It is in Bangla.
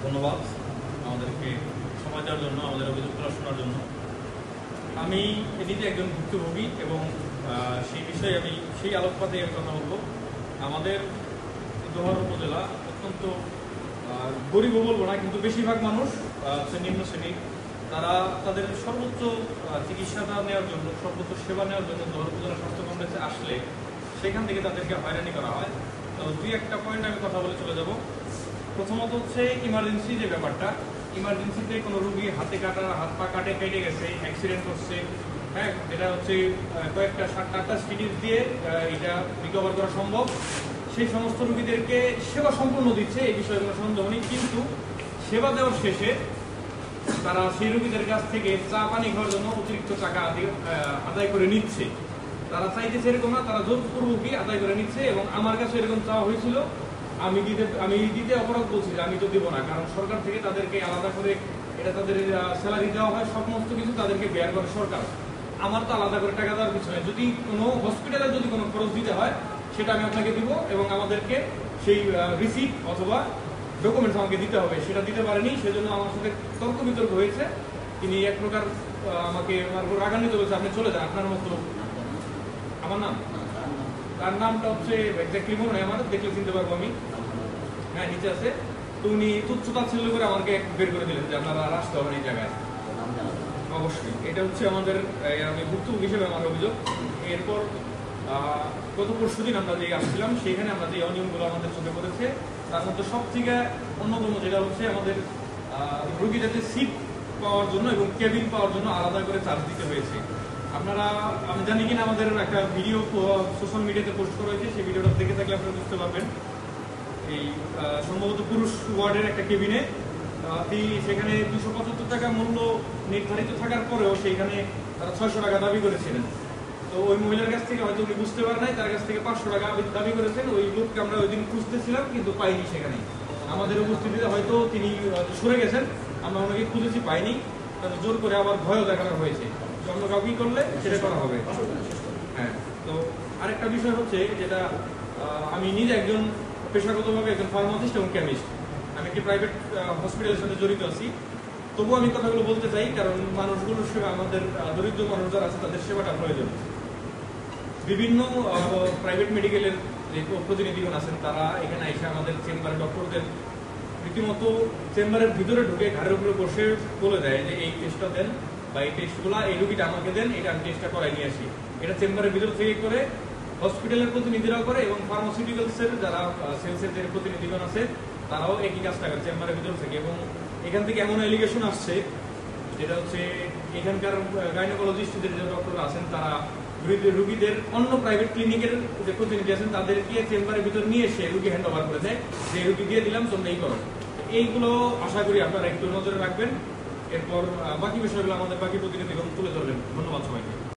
ধন্যবাদ আমাদেরকে সময় দেওয়ার জন্য, আমাদের অভিযোগগুলো শোনার জন্য। আমি এদিকে একজন ভুক্তভোগী এবং সেই বিষয়ে আমি সেই আলোকপাতে আমি কথা বলবো। আমাদের দোহার উপজেলা অত্যন্ত গরিব বলবো না, কিন্তু বেশিরভাগ মানুষ নিম্ন শ্রেণীর। তারা তাদের সর্বোচ্চ চিকিৎসাটা নেওয়ার জন্য, সর্বোচ্চ সেবা নেওয়ার জন্য দোহার উপজেলা স্বাস্থ্য কমপ্লেক্সে আসলে সেখান থেকে তাদেরকে হয়রানি করা হয়। তো দুই একটা পয়েন্ট আমি কথা বলে চলে যাব। প্রথমত হচ্ছে ইমার্জেন্সি যে ব্যাপারটা, ইমার্জেন্সিতে কোনো রুগী হাত পা কেটে গেছে, অ্যাক্সিডেন্ট করছে, হ্যাঁ, যেটা হচ্ছে কয়েকটা 7-8টা স্টিচ দিয়ে এটা রিকভার করা সম্ভব। সেই সমস্ত রুগীদেরকে সেবা সম্পূর্ণ দিচ্ছে, এই বিষয়ে কোনো সন্দেহ নেই। কিন্তু সেবা দেওয়ার শেষে তারা সেই রুগীদের কাছ থেকে চা পানি খাওয়ার জন্য অতিরিক্ত টাকা আদায় করে নিচ্ছে। তারা চাইতেছে এরকম না, তারা জোরপূর্বকই আদায় করে নিচ্ছে। এবং আমার কাছে এরকম চাওয়া হয়েছিল, আমি দিতে অপরাধ বলছি যে আমি তো দেবো না, কারণ সরকার থেকে তাদেরকে আলাদা করে এটা তাদের স্যালারি দেওয়া হয়, সমস্ত কিছু তাদেরকে বেয়ার করে সরকার। আমার তো আলাদা করে টাকা দেওয়ার কিছু নয়। যদি কোনো হসপিটালে যদি কোনো খরচ দিতে হয় সেটা আমি আপনাকে দিব, এবং আমাদেরকে সেই রিসিপ্ট অথবা ডকুমেন্টস আমাকে দিতে হবে। সেটা দিতে পারেনি, সেজন্য আমার সাথে তর্ক বিতর্ক হয়েছে। তিনি এক প্রকার আমাকে রাগান্বিত করেছে, আপনি চলে যান, আপনার মতো। আমার নাম, তার নামটা হচ্ছে এক্স্যাক্টলি মনে হয়, আমার দেখলে চিনতে পারবো আমি। হ্যাঁ, নিচে আছে। তো উনি তুচ্ছতাচ্ছিল্য করে আমাকে বের করে দিলেন যে আপনারা আর আসতে হবেন এই জায়গায়। অবশ্যই এটা হচ্ছে আমাদের, আমি ভুক্তভোগী হিসেবে আমার অভিযোগ। এরপর গত পরশুদিন আমরা যে আসছিলাম, সেখানে আমরা যে অনিয়মগুলো আমাদের চোখে পড়েছে, তার মধ্যে সব থেকে অন্যতম যেটা হচ্ছে আমাদের রোগীদেরকে সিট পাওয়ার জন্য এবং কেবিন পাওয়ার জন্য আলাদা করে চার্জ দিতে হয়েছে। আপনারা, আমি জানি কিনা, আমাদের একটা ভিডিও সোশ্যাল মিডিয়াতে পোস্ট করা হয়েছে, সেই ভিডিওটা দেখে থাকলে আপনারা বুঝতে পারবেন। এই সম্ভবত পুরুষ ওয়ার্ডের একটা কেবিনে সেখানে 275 টাকা মূল্য নির্ধারিত থাকার পরেও সেইখানে তারা 600 টাকা দাবি করেছিলেন। তো ওই মহিলার কাছ থেকে হয়তো উনি বুঝতে পারেন নাই, তার কাছ থেকে 500 টাকা দাবি করেছেন। ওই লোককে আমরা ওই দিন খুঁজতেছিলাম, কিন্তু পাইনি। সেখানে আমাদের উপস্থিতিতে হয়তো তিনি সরে গেছেন, আমরা ওনাকে খুঁজেছি, পাইনি। তাদের জোর করে আবার ভয়ও দেখানো হয়েছে, অন্য কাউকে করলে সেটা করা হবে। হ্যাঁ, তো আরেকটা বিষয় হচ্ছে যেটা, আমি নিজে একজন পেশাগতভাবে একজন ফার্মাসিস্ট এবং কেমিস্ট। আমি একটি প্রাইভেট হসপিটালের সাথে জড়িত আছি। তবুও আমি কথাগুলো বলতে চাই, কারণ মানুষগুলোর সেবা, আমাদের দরিদ্র মানুষ যারা আছে তাদের সেবাটা প্রয়োজন। বিভিন্ন প্রাইভেট মেডিকেলের যে প্রতিনিধিগণ আছেন, তারা এখানে এসে আমাদের চেম্বারে ডক্টরদের রীতিমতো চেম্বারের ভিতরে ঢুকে ঘাড়ের উপরে বসে বলে দেয় যে এই টেস্টটা দেন, বা এই টেস্টগুলো, এই রুগীটা আমাকে দেন, এটা আমি টেস্টটা করাই নিয়ে আসি। এটা চেম্বারের ভিতর থেকে করে, হসপিটালের প্রতিনিধিরাও করে, এবং ফার্মাসিউটিক্যালসের যারা সেলসের যে প্রতিনিধিগণ আছে তারাও একই কাজটা করে চেম্বারের ভিতর থেকে। এবং এখান থেকে এমন এলিগেশন আসছে যেটা হচ্ছে, এখানকার গাইনোকোলজিস্টদের যে ডক্টর আছেন, তারা রুগীদের অন্য প্রাইভেট ক্লিনিকের যে প্রতিনিধি আছেন তাদেরকে চেম্বারের ভিতর নিয়ে এসে রুগী হ্যান্ড ওভার করে দেয়, যে রুগী দিয়ে দিলাম, তোমরা এই করো। এইগুলো আশা করি আপনারা একটু নজরে রাখবেন। এরপর বাকি বিষয়গুলো আমাদের বাকি প্রতিনিধিগণ তুলে ধরবেন। ধন্যবাদ সবাইকে।